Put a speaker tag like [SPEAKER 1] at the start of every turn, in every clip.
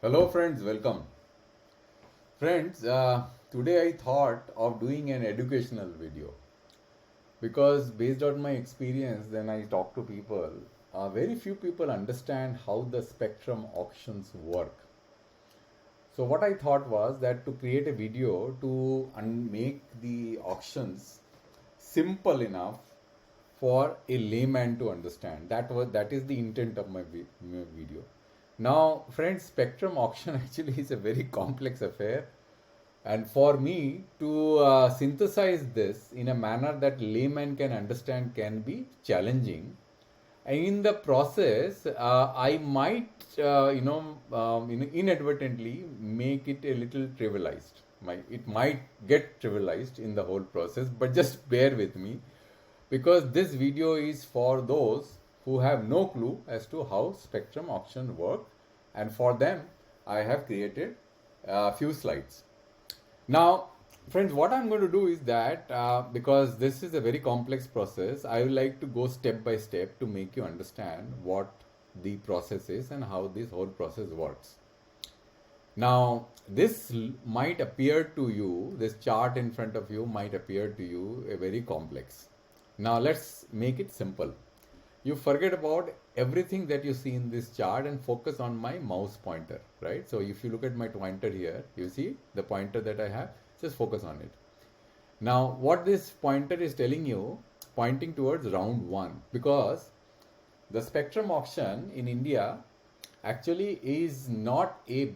[SPEAKER 1] Hello friends, welcome. Friends, today I thought of doing an educational video because based on my experience when I talk to people, very few people understand how the spectrum auctions work. So what I thought was that to create a video to make the auctions simple enough for a layman to understand. That is the intent of my video. Now, friends, spectrum auction actually is a very complex affair, and for me to synthesize this in a manner that layman can understand can be challenging. And in the process, I might, inadvertently make it a little trivialized. It might get trivialized in the whole process, but just bear with me because this video is for those who have no clue as to how spectrum auction work, and for them I have created a few slides. Now, friends, what I'm going to do is that because this is a very complex process, I would like to go step by step to make you understand what the process is and how this whole process works. Now, this might appear to you, this chart in front of you might appear to you a very complex. Now, let's make it simple. You forget about everything that you see in this chart and focus on my mouse pointer, right? So if you look at my pointer here, you see the pointer that I have, just focus on it. Now, what this pointer is telling you, pointing towards round 1, because the spectrum auction in India actually is not a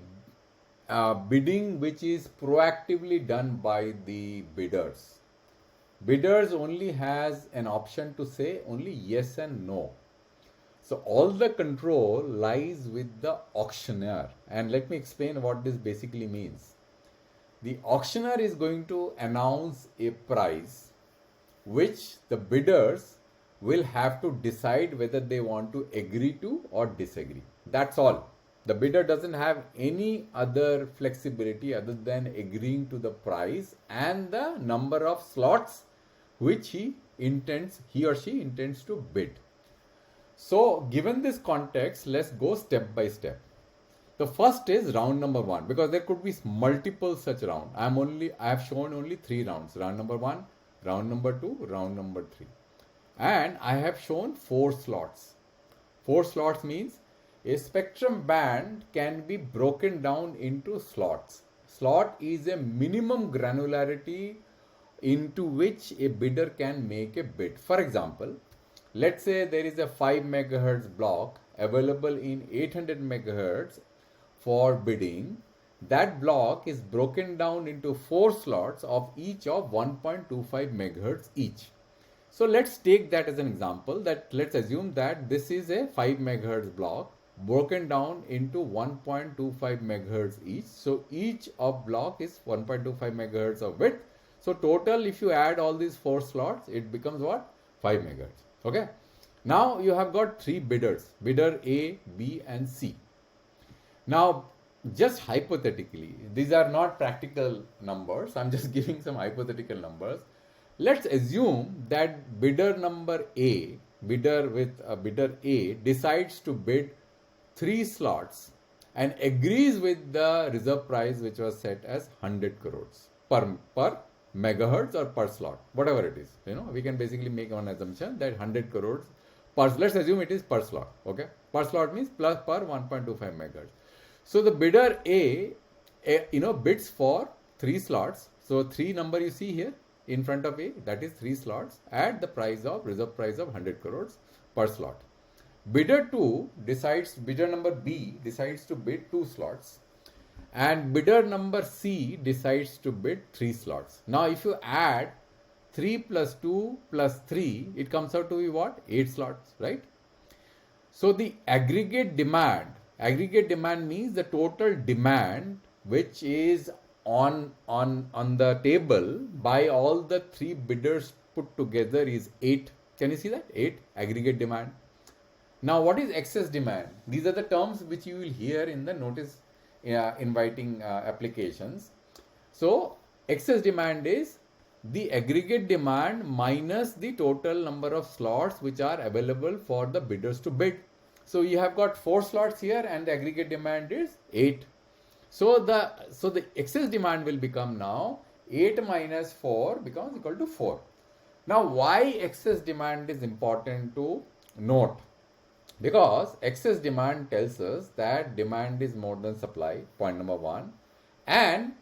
[SPEAKER 1] bidding which is proactively done by the bidders. Bidders only has an option to say only yes and no. So all the control lies with the auctioneer. And let me explain what this basically means. The auctioneer is going to announce a price which the bidders will have to decide whether they want to agree to or disagree. That's all. The bidder doesn't have any other flexibility other than agreeing to the price and the number of slots which he or she intends to bid. So, given this context, let's go step by step. The first is round number 1, because there could be multiple such rounds. I have shown only 3 rounds: round number 1, round number 2, round number 3, and I have shown 4 slots. 4 slots means a spectrum band can be broken down into slots. Slot is a minimum granularity into which a bidder can make a bid. For example, let's say there is a 5 megahertz block available in 800 megahertz for bidding. That block is broken down into 4 slots of each of 1.25 megahertz each. So let's take that as an example. That let's assume that this is a 5 megahertz block broken down into 1.25 megahertz each. So each of block is 1.25 megahertz of width. So total, if you add all these 4 slots, it becomes what? 5 megahertz. Okay. Now you have got 3 bidders, bidder A, B and C. Now, just hypothetically, these are not practical numbers. I'm just giving some hypothetical numbers. Let's assume that bidder number A, bidder A decides to bid 3 slots and agrees with the reserve price which was set as 100 crores per megahertz or per slot, whatever it is. We can basically make one assumption that 100 crores per, let's assume it is per slot. Okay, per slot means plus per 1.25 megahertz. So the bidder A, bids for 3 slots. So 3 number you see here in front of A, that is 3 slots at the reserve price of 100 crores per slot. Bidder number B decides to bid 2 slots, and bidder number C decides to bid 3 slots. Now if you add 3 plus 2 plus 3, it comes out to be what? 8 slots, right? So the aggregate demand means the total demand which is on the table by all the 3 bidders put together is 8. Can you see that? 8 aggregate demand. Now, what is excess demand? These are the terms which you will hear in the notice inviting applications. So, excess demand is the aggregate demand minus the total number of slots which are available for the bidders to bid. So, you have got 4 slots here and the aggregate demand is 8. So the excess demand will become now 8 minus 4 becomes equal to 4. Now why excess demand is important to note? Because excess demand tells us that demand is more than supply, point number 1, and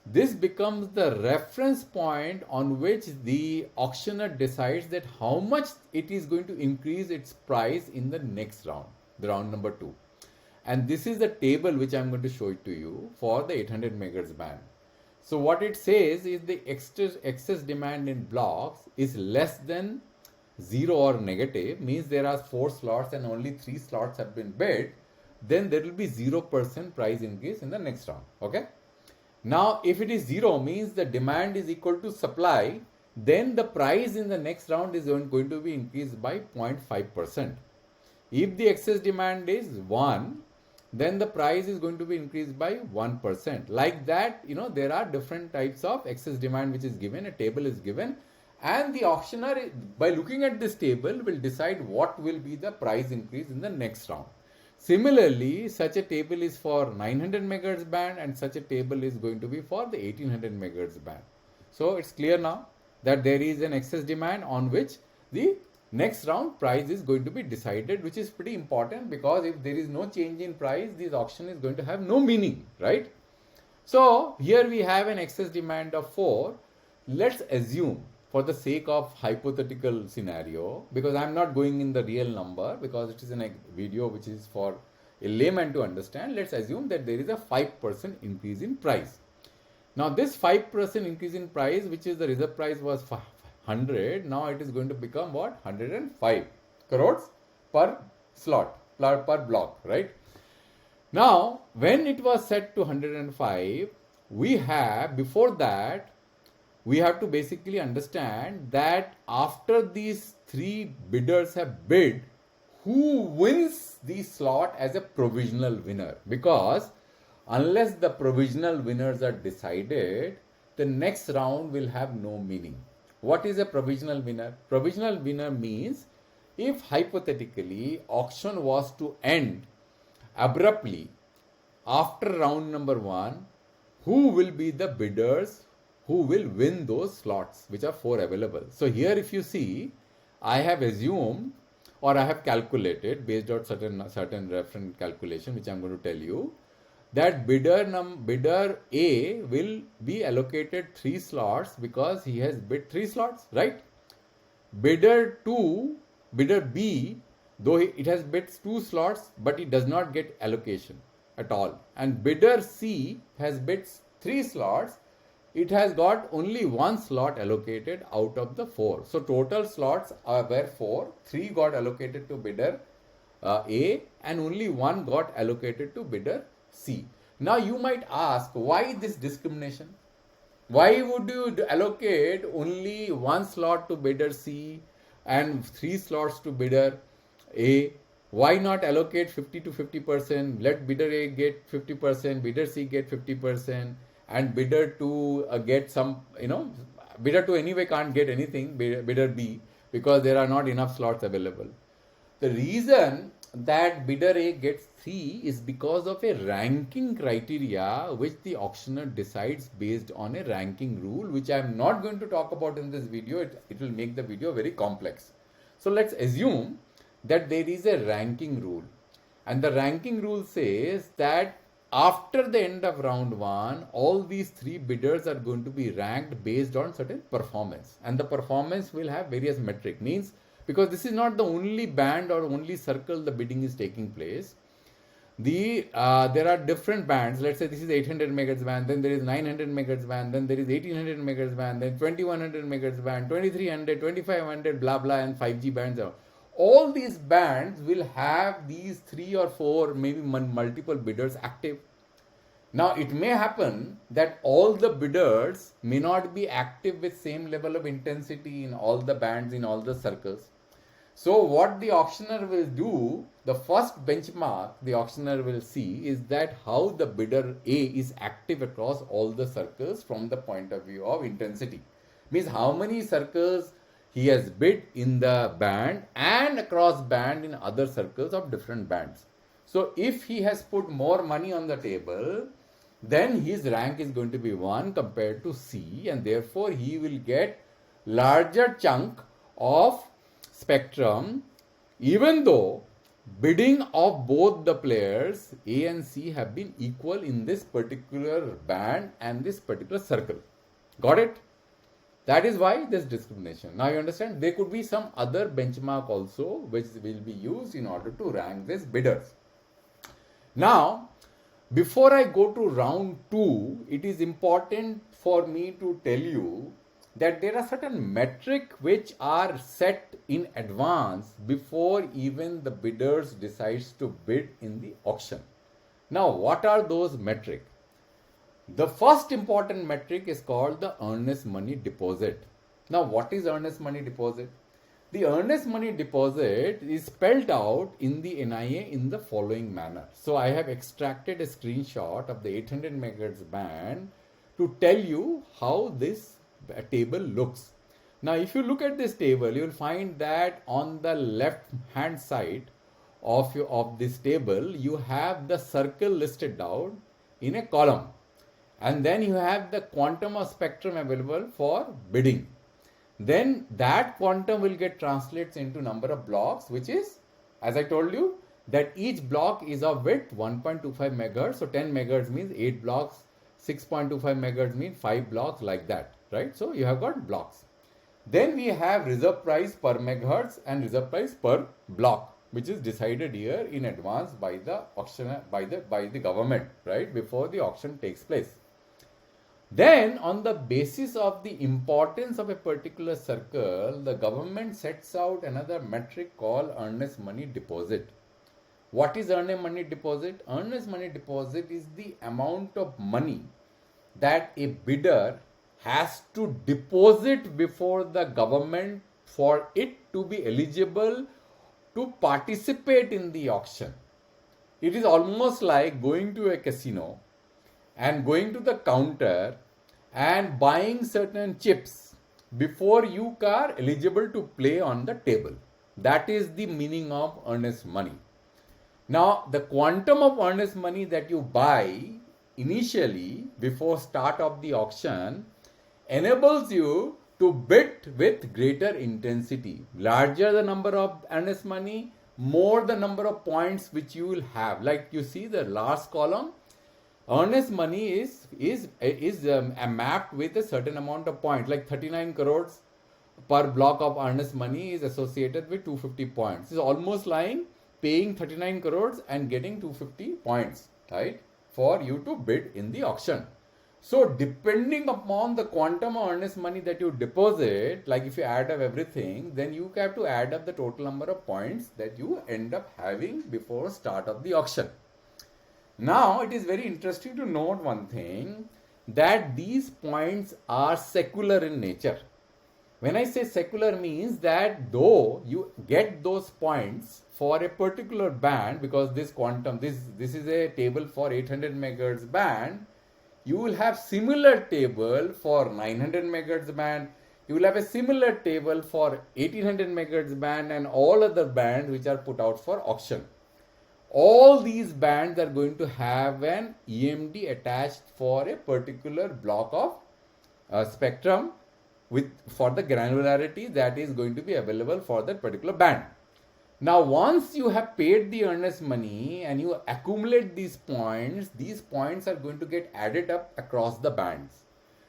[SPEAKER 1] this becomes the reference point on which the auctioneer decides that how much it is going to increase its price in the next round, the round number 2. And this is the table which I am going to show it to you for the 800 megahertz band. So what it says is the excess demand in blocks is less than 0 or negative, means there are 4 slots and only 3 slots have been bid, then there will be 0% price increase in the next round. Okay. Now if it is 0 means the demand is equal to supply, then the price in the next round is going to be increased by 0.5%. If the excess demand is 1, then the price is going to be increased by 1%. Like that, there are different types of excess demand which is given, a table is given, and the auctioneer, by looking at this table, will decide what will be the price increase in the next round. Similarly, such a table is for 900 megahertz band and such a table is going to be for the 1800 megahertz band. So it's clear now that there is an excess demand on which the next round price is going to be decided, which is pretty important, because if there is no change in price, this auction is going to have no meaning, right? So here we have an excess demand of 4. Let's assume, for the sake of hypothetical scenario, because I am not going in the real number, because it is a video which is for a layman to understand, let's assume that there is a 5% increase in price. Now this 5% increase in price, which is the reserve price was 100, now it is going to become what? 105 crores per slot, per block, right? Now when it was set to 105, we have, before that, we have to basically understand that after these 3 bidders have bid, who wins the slot as a provisional winner? Because unless the provisional winners are decided, the next round will have no meaning. What is a provisional winner? Provisional winner means if hypothetically auction was to end abruptly after round number 1, who will be the bidders who will win those slots, which are 4 available? So here if you see, I have assumed or I have calculated based on certain reference calculation, which I am going to tell you, that bidder A will be allocated 3 slots because he has bid 3 slots, right? Bidder B, though it has bid 2 slots, but it does not get allocation at all. And bidder C has bid 3 slots, it has got only 1 slot allocated out of the 4. So total slots were 4, 3 got allocated to bidder A and only 1 got allocated to bidder C. Now you might ask, why this discrimination? Why would you allocate only 1 slot to bidder C and 3 slots to bidder A? Why not allocate 50 to 50%? Let bidder A get 50%, bidder C get 50%, and bidder 2 get some, bidder 2 anyway can't get anything, bidder B, because there are not enough slots available. The reason that bidder A gets 3 is because of a ranking criteria which the auctioneer decides based on a ranking rule, which I am not going to talk about in this video. It will make the video very complex. So let's assume that there is a ranking rule, and the ranking rule says that after the end of round 1, all these 3 bidders are going to be ranked based on certain performance, and the performance will have various metric. Means, because this is not the only band or only circle the bidding is taking place, there are different bands. Let's say this is 800 megahertz band, then there is 900 megahertz band, then there is 1800 megahertz band, then 2100 megahertz band, 2300, 2500, blah blah, and 5G bands. All these bands will have these 3 or 4, maybe multiple bidders active. Now it may happen that all the bidders may not be active with same level of intensity in all the bands, in all the circles. So what the auctioneer will do, the first benchmark the auctioneer will see is that how the bidder A is active across all the circles from the point of view of intensity. Means how many circles he has bid in the band and across band in other circles of different bands. So if he has put more money on the table, then his rank is going to be 1 compared to C, and therefore he will get larger chunk of spectrum, even though bidding of both the players A and C have been equal in this particular band and this particular circle. Got it? That is why this discrimination. Now you understand, there could be some other benchmark also which will be used in order to rank these bidders. Now, before I go to round 2, it is important for me to tell you that there are certain metric which are set in advance before even the bidders decides to bid in the auction. Now, what are those metric? The first important metric is called the earnest money deposit. Now, what is earnest money deposit? The earnest money deposit is spelled out in the NIA in the following manner. So I have extracted a screenshot of the 800 MHz band to tell you how this table looks. Now, if you look at this table, you will find that on the left hand side of this table, you have the circle listed down in a column. And then you have the quantum of spectrum available for bidding. Then that quantum will get translated into number of blocks, which is, as I told you, that each block is of width 1.25 megahertz. So 10 megahertz means 8 blocks, 6.25 megahertz means 5 blocks, like that, right? So you have got blocks. Then we have reserve price per megahertz and reserve price per block, which is decided here in advance by the auction, by the government, right, before the auction takes place. Then, on the basis of the importance of a particular circle, the government sets out another metric called earnest money deposit. What is earnest money deposit? Earnest money deposit is the amount of money that a bidder has to deposit before the government for it to be eligible to participate in the auction. It is almost like going to a casino and going to the counter and buying certain chips before you are eligible to play on the table. That is the meaning of earnest money. Now, the quantum of earnest money that you buy initially before start of the auction enables you to bid with greater intensity. Larger the number of earnest money, more the number of points which you will have. Like you see the last column, earnest money is mapped with a certain amount of points, like 39 crores per block of earnest money is associated with 250 points. It's almost like paying 39 crores and getting 250 points, right, for you to bid in the auction. So depending upon the quantum of earnest money that you deposit, like if you add up everything, then you have to add up the total number of points that you end up having before start of the auction. Now, it is very interesting to note one thing, that these points are secular in nature. When I say secular, means that though you get those points for a particular band, because this quantum, this is a table for 800 megahertz band, you will have similar table for 900 megahertz band, you will have a similar table for 1800 megahertz band and all other bands which are put out for auction. All these bands are going to have an EMD attached for a particular block of spectrum for the granularity that is going to be available for that particular band. Now, once you have paid the earnest money and you accumulate these points are going to get added up across the bands.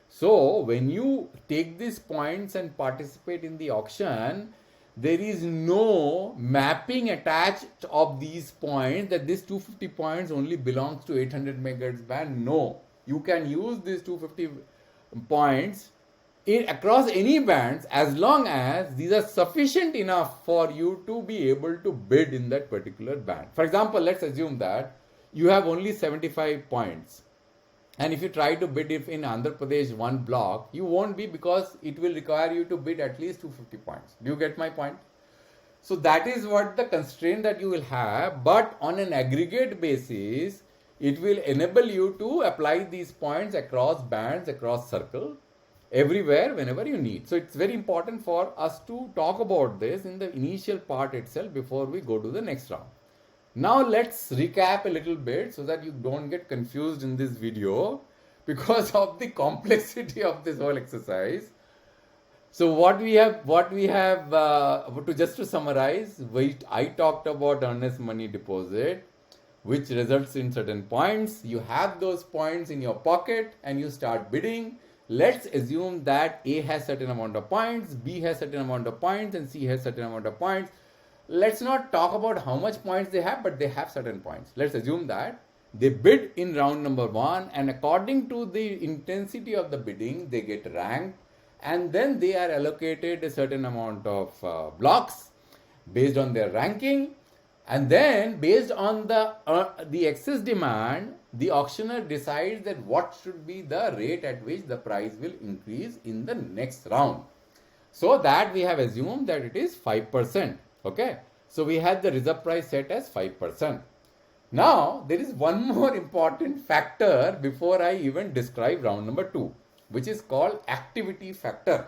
[SPEAKER 1] So, when you take these points and participate in the auction, there is no mapping attached of these points that this 250 points only belongs to 800 megahertz band. No, you can use these 250 points across any bands as long as these are sufficient enough for you to be able to bid in that particular band. For example, let's assume that you have only 75 points. And if you try to bid if in Andhra Pradesh one block, you won't be, because it will require you to bid at least 250 points. Do you get my point? So that is what the constraint that you will have. But on an aggregate basis, it will enable you to apply these points across bands, across circle, everywhere, whenever you need. So it's very important for us to talk about this in the initial part itself before we go to the next round. Now let's recap a little bit so that you don't get confused in this video because of the complexity of this whole exercise. So to just to summarize, I talked about earnest money deposit, which results in certain points. You have those points in your pocket and you start bidding. Let's assume that A has certain amount of points, B has certain amount of points, and C has certain amount of points. Let's not talk about how much points they have, but they have certain points. Let's assume that they bid in round number 1, and according to the intensity of the bidding, they get ranked, and then they are allocated a certain amount of blocks based on their ranking, and then based on the excess demand, the auctioneer decides that what should be the rate at which the price will increase in the next round. So that we have assumed that it is 5%. Okay. So we had the reserve price set as 5%. Now there is one more important factor before I even describe round number 2, which is called activity factor.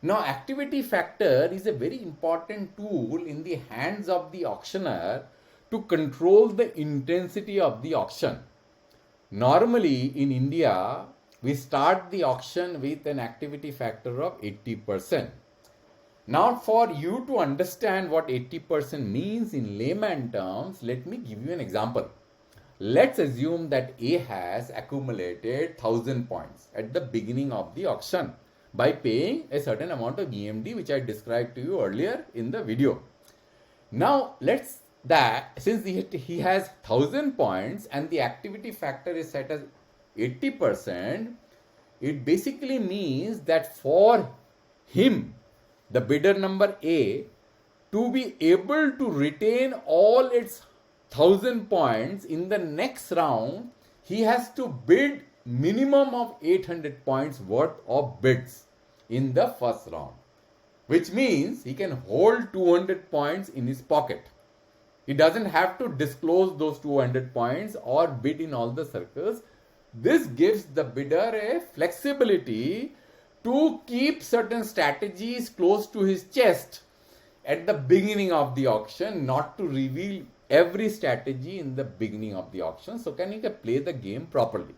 [SPEAKER 1] Now activity factor is a very important tool in the hands of the auctioneer to control the intensity of the auction. Normally in India, we start the auction with an activity factor of 80%. Now for you to understand what 80% means in layman terms, let me give you an example. Let's assume that A has accumulated 1000 points at the beginning of the auction by paying a certain amount of EMD, which I described to you earlier in the video. Now since he has 1000 points and the activity factor is set as 80%, it basically means that for him, the bidder number A, to be able to retain all its 1000 points in the next round, he has to bid minimum of 800 points worth of bids in the first round, which means he can hold 200 points in his pocket. He doesn't have to disclose those 200 points or bid in all the circles. This gives the bidder a flexibility to keep certain strategies close to his chest at the beginning of the auction, not to reveal every strategy in the beginning of the auction. So can he play the game properly?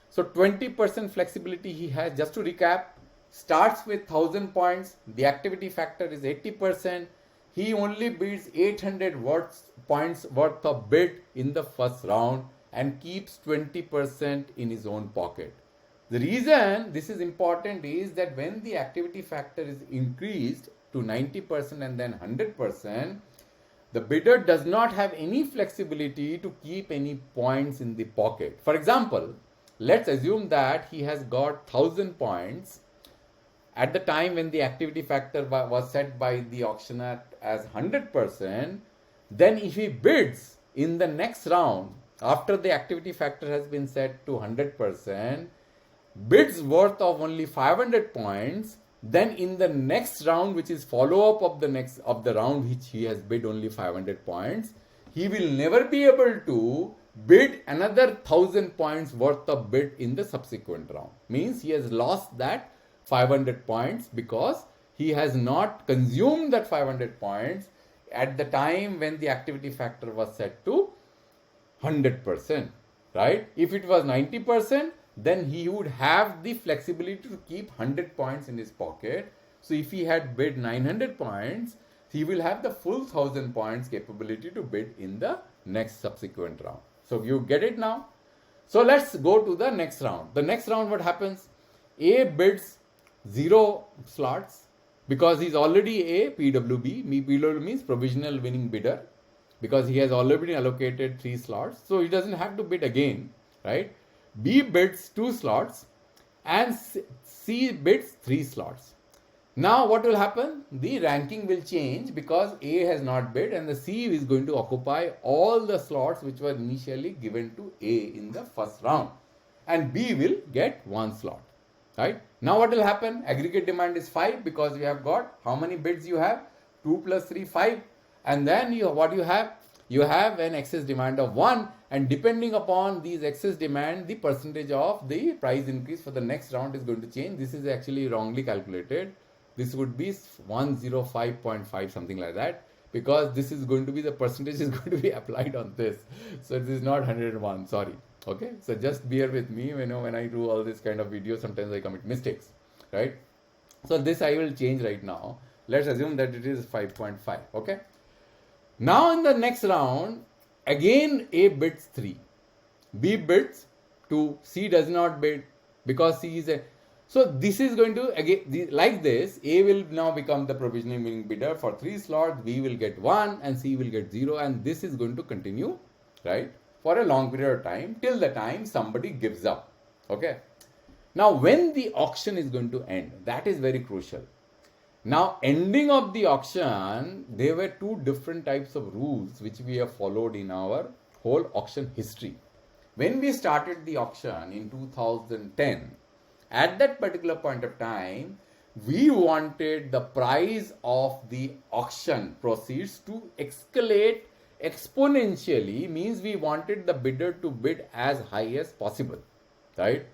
[SPEAKER 1] So 20% flexibility he has. Just to recap, starts with 1000 points. The activity factor is 80%. He only bids 800 points worth of bid in the first round and keeps 20% in his own pocket. The reason this is important is that when the activity factor is increased to 90% and then 100%, the bidder does not have any flexibility to keep any points in the pocket. For example, let's assume that he has got 1000 points at the time when the activity factor was set by the auctioneer as 100%. Then if he bids in the next round, after the activity factor has been set to 100%, bids worth of only 500 points, then in the next round, which is follow-up of the round which he has bid only 500 points, he will never be able to bid another 1000 points worth of bid in the subsequent round. Means he has lost that 500 points because he has not consumed that 500 points at the time when the activity factor was set to 100%, right? If it was 90%, then he would have the flexibility to keep 100 points in his pocket. So if he had bid 900 points, he will have the full 1000 points capability to bid in the next subsequent round. So you get it now? So let's go to the next round. The next round, what happens? A bids 0 slots because he's already a PWB. PWB means provisional winning bidder, because he has already been allocated 3 slots. So he doesn't have to bid again, right? B bids 2 slots and C bids 3 slots. Now what will happen? The ranking will change because A has not bid and the C is going to occupy all the slots which were initially given to A in the first round, and B will get 1 slot, right? Now what will happen? Aggregate demand is 5 because you have got, how many bids you have? 2 plus 3, 5. And then what you have? You have an excess demand of 1, and depending upon these excess demand, the percentage of the price increase for the next round is going to change. This is actually wrongly calculated. This would be 105.5, something like that. because this is going to be, the percentage is going to be applied on this. So this is not 101, sorry. Okay, so just bear with me. When I do all this kind of videos, sometimes I commit mistakes, right? So this I will change right now. Let's assume that it is 5.5. Okay. Now in the next round, again A bids 3, B bids 2, C does not bid because C is a. So this is going to, again, like this, A will now become the provisionally winning bidder for 3 slots, B will get 1 and C will get 0, and this is going to continue, right, for a long period of time till the time somebody gives up. Okay. Now when the auction is going to end, that is very crucial. Now, ending of the auction, there were 2 different types of rules which we have followed in our whole auction history. When we started the auction in 2010, at that particular point of time, we wanted the price of the auction proceeds to escalate exponentially, means we wanted the bidder to bid as high as possible, right,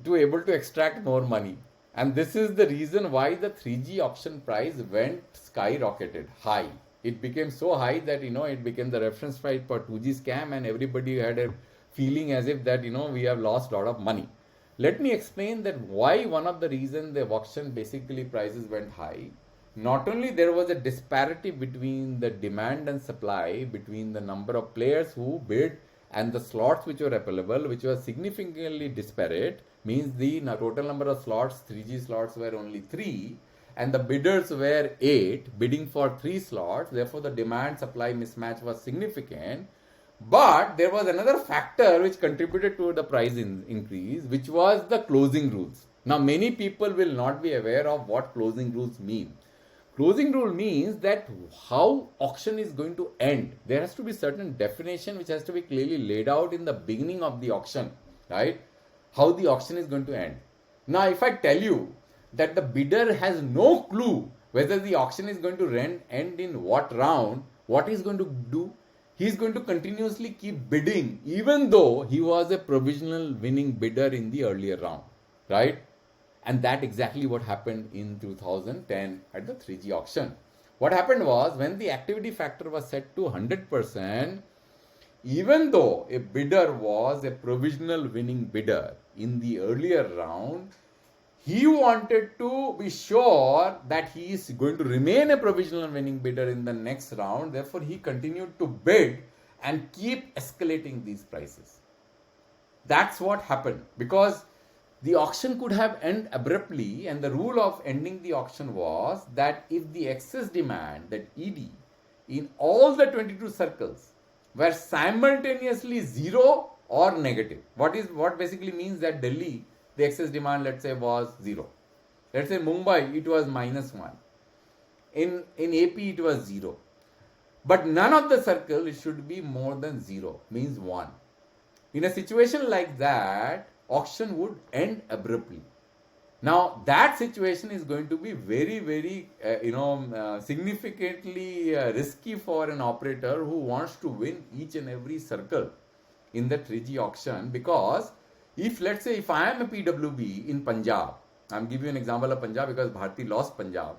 [SPEAKER 1] to able to extract more money. And this is the reason why the 3G auction price went skyrocketed high. It became so high that, it became the reference price for 2G scam, and everybody had a feeling as if that, we have lost a lot of money. Let me explain that why one of the reasons the auction basically prices went high. Not only there was a disparity between the demand and supply, between the number of players who bid and the slots which were available, which was significantly disparate, means the total number of slots, 3G slots, were only 3 and the bidders were 8 bidding for 3 slots. Therefore, the demand supply mismatch was significant. But there was another factor which contributed to the price increase, which was the closing rules. Now, many people will not be aware of what closing rules mean. Closing rule means that how auction is going to end. There has to be certain definition which has to be clearly laid out in the beginning of the auction, right? How the auction is going to end. Now, if I tell you that the bidder has no clue whether the auction is going to end in what round, what he's going to do? He's going to continuously keep bidding even though he was a provisional winning bidder in the earlier round, right? And that exactly what happened in 2010 at the 3G auction. What happened was, when the activity factor was set to 100%, even though a bidder was a provisional winning bidder in the earlier round, he wanted to be sure that he is going to remain a provisional winning bidder in the next round. Therefore, he continued to bid and keep escalating these prices. That's what happened, because the auction could have ended abruptly, and the rule of ending the auction was that if the excess demand, that ED, in all the 22 circles were simultaneously 0 or negative. What basically means that Delhi, the excess demand, let's say, was 0. Let's say Mumbai, it was -1. In AP, it was 0. But none of the circle, it should be more than 0, means 1. In a situation like that, auction would end abruptly. Now, that situation is going to be very, very, significantly risky for an operator who wants to win each and every circle in the 3G auction, because let's say if I am a PWB in Punjab, I'm giving you an example of Punjab because Bharti lost Punjab,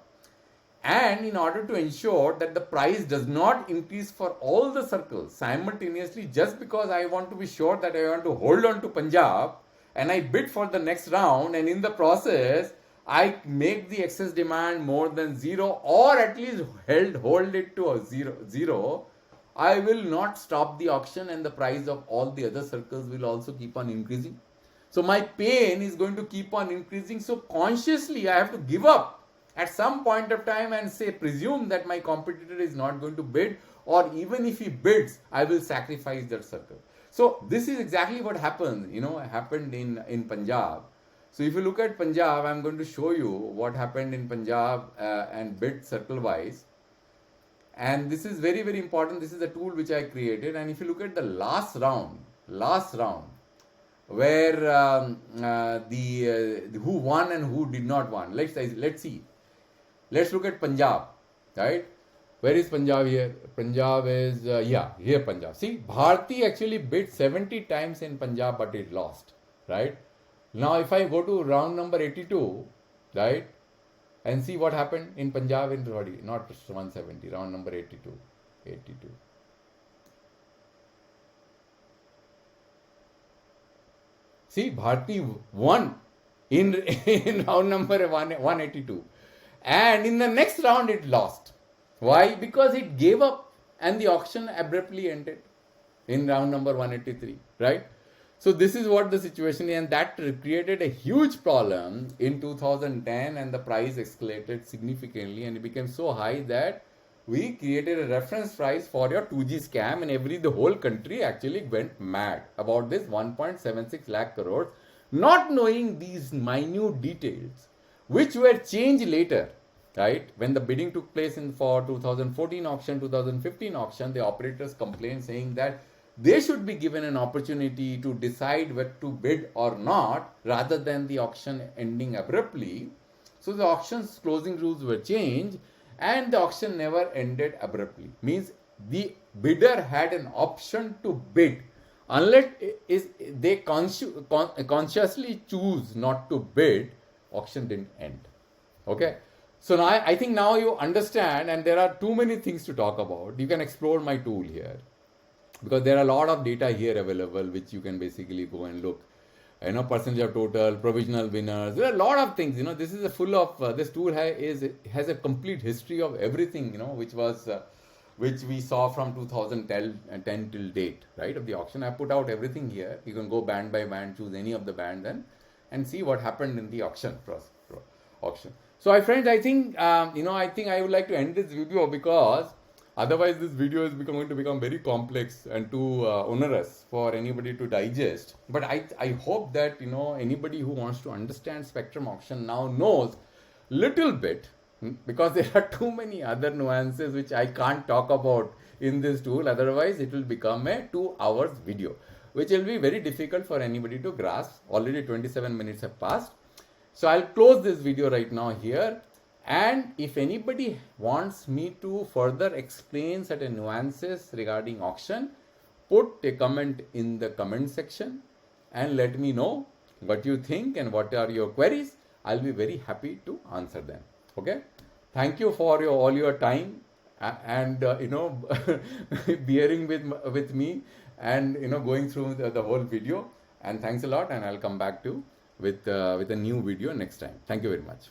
[SPEAKER 1] and in order to ensure that the price does not increase for all the circles simultaneously, just because I want to be sure that I want to hold on to Punjab, and I bid for the next round, and in the process I make the excess demand more than 0, or at least hold it to a 0, I will not stop the auction, and the price of all the other circles will also keep on increasing. So my pain is going to keep on increasing. So consciously I have to give up at some point of time and presume that my competitor is not going to bid, or even if he bids, I will sacrifice that circle. So this is exactly what happened in Punjab. So if you look at Punjab, I'm going to show you what happened in Punjab and bid circle wise. And this is very, very important. This is a tool which I created. And if you look at the last round, where who won and who did not won. Let's see. Let's look at Punjab, right? Where is Punjab here? Punjab is, here Punjab. See, Bharti actually bid 70 times in Punjab, but it lost, right? Now, if I go to round number 82, right? And see what happened in Punjab in Rodi, not 170, round number 82. 82. See, Bharti won in round number 182. And in the next round, it lost. Why? Because it gave up and the auction abruptly ended in round number 183, right? So this is what the situation is, and that created a huge problem in 2010, and the price escalated significantly, and it became so high that we created a reference price for your 2G scam, and the whole country actually went mad about this 1.76 lakh crores, not knowing these minute details, which were changed later, right? When the bidding took place in for 2014 auction, 2015 auction, the operators complained saying that they should be given an opportunity to decide whether to bid or not rather than the auction ending abruptly. So the auction's closing rules were changed and the auction never ended abruptly. Means the bidder had an option to bid unless they consciously choose not to bid, auction didn't end. Okay. So now I think now you understand, and there are too many things to talk about. You can explore my tool here because there are a lot of data here available which you can basically go and look. Percentage of total, provisional winners. There are a lot of things. This is a full of this tool has a complete history of everything. Which we saw from 2010 till date, right, of the auction. I put out everything here. You can go band by band, choose any of the band, and see what happened in the auction auction. So, my friends, I think I would like to end this video because otherwise this video is going to become very complex and too onerous for anybody to digest. But I hope that anybody who wants to understand spectrum auction now knows little bit, because there are too many other nuances which I can't talk about in this tool. Otherwise, it will become a 2 hours video, which will be very difficult for anybody to grasp. Already 27 minutes have passed. So I'll close this video right now here. And if anybody wants me to further explain certain nuances regarding auction, put a comment in the comment section and let me know what you think and what are your queries. I'll be very happy to answer them. Okay. Thank you for all your time and bearing with me and going through the whole video. And thanks a lot. And I'll come back to with a new video next time. Thank you very much.